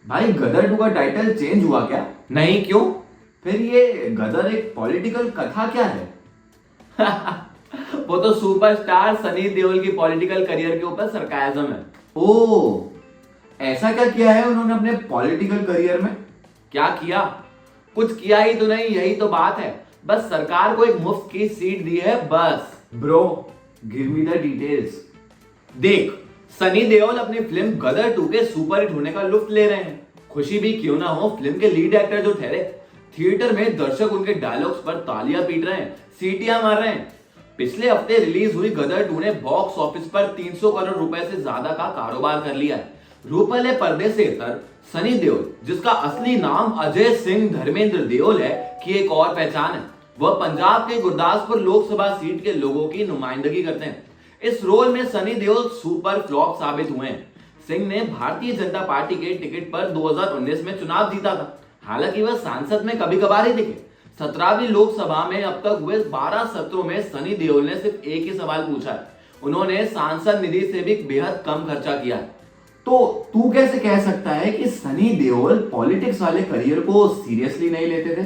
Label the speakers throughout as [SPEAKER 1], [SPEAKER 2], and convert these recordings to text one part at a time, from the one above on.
[SPEAKER 1] भाई गदर 2 का title change हुआ क्या?
[SPEAKER 2] नहीं, क्यों?
[SPEAKER 1] फिर ये गदर एक पॉलिटिकल कथा क्या है?
[SPEAKER 2] वो तो सुपरस्टार सनी देओल की पॉलिटिकल करियर के ऊपर सरकाजम है।
[SPEAKER 1] ओ, ऐसा क्या किया है उन्होंने अपने पॉलिटिकल करियर में?
[SPEAKER 2] क्या किया? कुछ किया ही तो नहीं, यही तो बात है। बस सरकार को एक मुफ्त की सीट दी है, बस।
[SPEAKER 1] Bro, give me the details.
[SPEAKER 2] देख, सनी देओल अपनी फिल्म गदर 2 के सुपरहिट होने का लुत्फ ले रहे हैं। खुशी भी क्यों ना हो, फिल्म के लीड एक्टर जो ठहरे, थिएटर में दर्शक उनके डायलॉग्स पर तालियां पीट रहे हैं, सीटियां मार रहे हैं। पिछले हफ्ते रिलीज हुई गदर 2 ने बॉक्स ऑफिस पर 300 करोड़ रुपए से ज्यादा का कारोबार कर लिया है। रूपले पर्दे से इतर सनी देओल, जिसका असली नाम अजय सिंह धर्मेंद्र देओल है, की एक और पहचान है। वह पंजाब के गुरदासपुर लोकसभा सीट के लोगों की नुमाइंदगी करते हैं। इस रोल में सनी देओल सुपर फ्लॉप साबित हुए हैं। सिंह ने भारतीय जनता पार्टी के टिकट पर 2019 में चुनाव जीता था। हालांकि वह सांसद में कभी कभार ही दिखे। 17वीं लोकसभा में अब तक हुए 12 सत्रों में सनी देओल ने सिर्फ एक ही सवाल पूछा है। उन्होंने सांसद निधि से भी बेहद कम खर्चा किया है।
[SPEAKER 1] तो तू कैसे कह सकता है कि सनी देओल पॉलिटिक्स वाले करियर को सीरियसली नहीं लेते थे?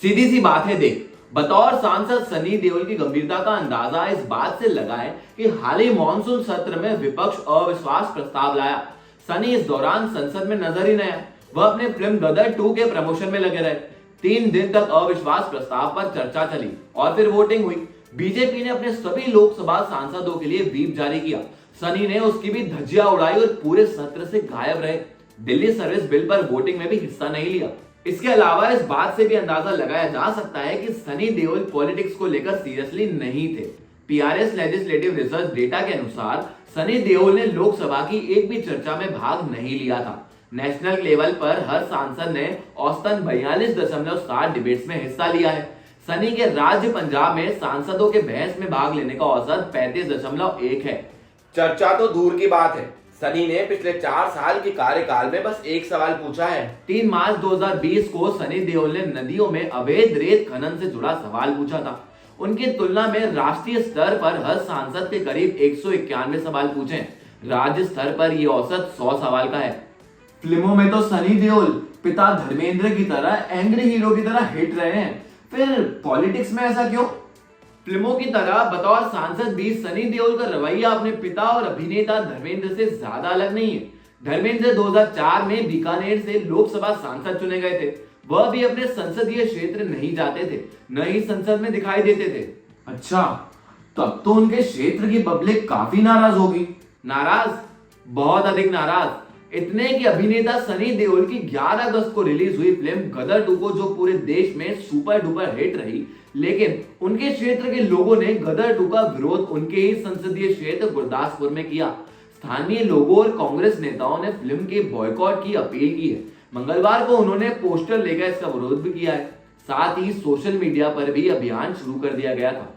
[SPEAKER 2] सीधी सी बात है, देख, बतौर सांसद सनी देओल की गंभीरता का अंदाजा इस बात से लगाएं कि हाल ही मॉनसून सत्र में विपक्ष अविश्वास प्रस्ताव लाया। सनी इस दौरान संसद में नजर ही नहीं आए। वह अपने फिल्म गदर 2 के प्रमोशन में लगे रहे। 3 दिन तक अविश्वास प्रस्ताव पर चर्चा चली और फिर वोटिंग हुई। बीजेपी ने अपने सभी लोकसभा सांसदों के लिए व्हीप जारी किया। सनी ने उसकी भी धज्जियां उड़ाई और पूरे सत्र से गायब रहे। दिल्ली सर्विस बिल पर वोटिंग में भी हिस्सा नहीं लिया। इसके अलावा इस बात से भी अंदाजा लगाया जा सकता है कि सनी देओल पॉलिटिक्स को लेकर सीरियसली नहीं थे। पीआरएस लेजिस्लेटिव रिसर्च डेटा के अनुसार सनी देओल ने लोकसभा की एक भी चर्चा में भाग नहीं लिया था। नेशनल लेवल पर हर सांसद ने औसतन 42.7 डिबेट्स में हिस्सा लिया है। सनी के राज्य पंजाब में सांसदों के बहस में भाग लेने का औसत 35.1 है। चर्चा तो दूर की बात है, सनी ने पिछले 4 साल के कार्यकाल में बस एक सवाल पूछा है। 3 मार्च 2020 को सनी देओल ने नदियों में अवैध रेत खनन से जुड़ा सवाल पूछा था। उनकी तुलना में राष्ट्रीय स्तर पर हर सांसद के करीब 191 सवाल पूछे। राज्य स्तर पर यह औसत 100 सवाल का है।
[SPEAKER 1] फिल्मों में तो सनी देओल पिता धर्मेंद्र की तरह एंग्री हीरो की तरह हिट रहे हैं, फिर पॉलिटिक्स में ऐसा क्यों?
[SPEAKER 2] फिल्मों की तरह बतौर सांसद भी सनी देओल का रवैया अपने पिता और अभिनेता धर्मेंद्र से ज्यादा अलग नहीं है। धर्मेंद्र 2004 में बीकानेर से लोकसभा सांसद चुने गए थे। वह भी अपने संसदीय क्षेत्र नहीं जाते थे, न ही संसद में दिखाई देते थे।
[SPEAKER 1] अच्छा, तब तो उनके क्षेत्र की पब्लिक काफी नाराज होगी।
[SPEAKER 2] नाराज? बहुत अधिक नाराज। इतने कि अभिनेता सनी देओल की 11 अगस्त को रिलीज हुई फिल्म गदर 2 को, जो पूरे देश में सुपर डुपर हिट रही, लेकिन उनके क्षेत्र के लोगों ने गदर 2 का विरोध उनके ही संसदीय क्षेत्र गुरदासपुर में किया। स्थानीय लोगों और कांग्रेस नेताओं ने फिल्म के बॉयकॉट की अपील की है। मंगलवार को उन्होंने पोस्टर लेकर इसका विरोध भी किया है। साथ ही सोशल मीडिया पर भी अभियान शुरू कर दिया गया था।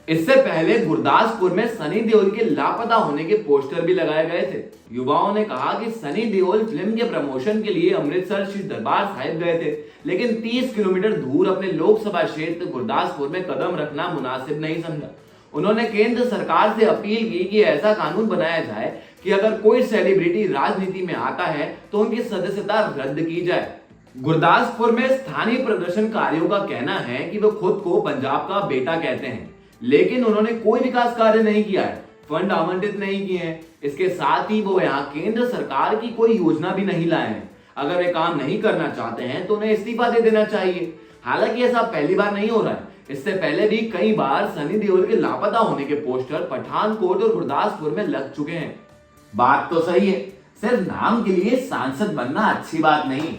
[SPEAKER 2] इससे पहले गुरदासपुर में सनी देओल के लापता होने के पोस्टर भी लगाए गए थे। युवाओं ने कहा कि सनी देओल फिल्म के प्रमोशन के लिए अमृतसर श्री दरबार साहिब गए थे, लेकिन 30 किलोमीटर दूर अपने लोकसभा क्षेत्र गुरदासपुर में कदम रखना मुनासिब नहीं समझा। उन्होंने केंद्र सरकार से अपील की कि ऐसा कानून बनाया जाए कि अगर कोई सेलिब्रिटी राजनीति में आता है तो उनकी सदस्यता रद्द की जाए। गुरदासपुर में स्थानीय प्रदर्शनकारियों का कहना है कि वो खुद को पंजाब का बेटा कहते हैं, लेकिन उन्होंने कोई विकास कार्य नहीं किया है, फंड आवंटित नहीं किए हैं। इसके साथ ही वो यहाँ केंद्र सरकार की कोई योजना भी नहीं लाए हैं। अगर वे काम नहीं करना चाहते हैं तो उन्हें इस्तीफा दे देना चाहिए। हालांकि ऐसा पहली बार नहीं हो रहा है। इससे पहले भी कई बार सनी देओल के लापता होने के पोस्टर पठानकोट और गुरदासपुर में लग चुके हैं।
[SPEAKER 1] बात तो सही है, सिर्फ नाम के लिए सांसद बनना अच्छी बात नहीं।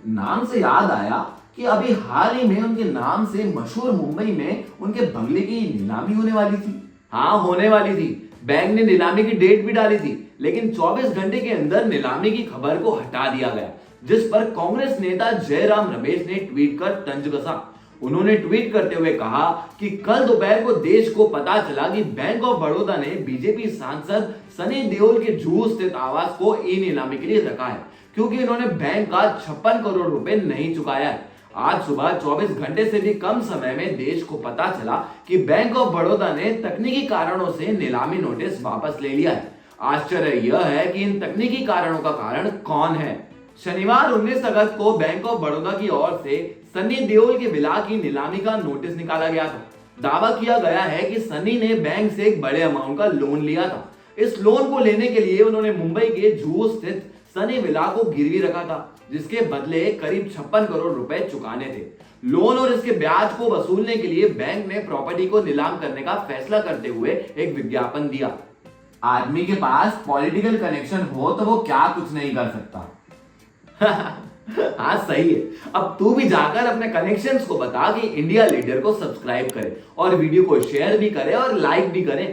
[SPEAKER 1] नाम से याद आया कि अभी हाल ही में उनके नाम से मशहूर मुंबई में उनके बंगले की नीलामी होने वाली थी।
[SPEAKER 2] हाँ, होने वाली थी। बैंक ने नीलामी की डेट भी डाली थी, लेकिन 24 घंटे के अंदर नीलामी की खबर को हटा दिया गया, जिस पर कांग्रेस नेता जयराम रमेश ने ट्वीट कर तंज कसा। उन्होंने ट्वीट करते हुए कहा कि कल दोपहर को देश को पता चला कि बैंक ऑफ बड़ौदा ने बीजेपी सांसद सनी देओल के जुहू स्थित आवास को ई नीलामी के लिए रखा है, क्योंकि उन्होंने बैंक का 56 करोड़ रुपए नहीं चुकाया है। आज सुबह 24 घंटे से भी कम समय में देश को पता चला कि बैंक ऑफ बड़ौदा ने तकनीकी कारणों से नीलामी नोटिस वापस ले लिया है। आश्चर्य यह है कि इन तकनीकी कारणों का कारण कौन है? शनिवार 19 अगस्त को बैंक ऑफ बड़ौदा की ओर से सनी देओल के विला की नीलामी का नोटिस निकाला गया था। दावा किया गया है कि सनी ने बैंक से एक बड़े अमाउंट का लोन लिया था। इस लोन को लेने के लिए उन्होंने मुंबई के जुहू स्थित सनी विला को गिरवी रखा था, जिसके बदले करीब 56 करोड़ रुपए चुकाने थे। लोन और इसके ब्याज को वसूलने के लिए बैंक ने प्रॉपर्टी को नीलाम करने का फैसला करते हुए एक विज्ञापन दिया।
[SPEAKER 1] आदमी के पास पॉलिटिकल कनेक्शन हो तो वो क्या कुछ नहीं कर सकता।
[SPEAKER 2] हाँ सही है। अब तू भी जाकर अपने कनेक्शंस को बता कि इंडिया लीडर को सब्सक्राइब करे और वीडियो को शेयर भी करे और लाइक भी करे।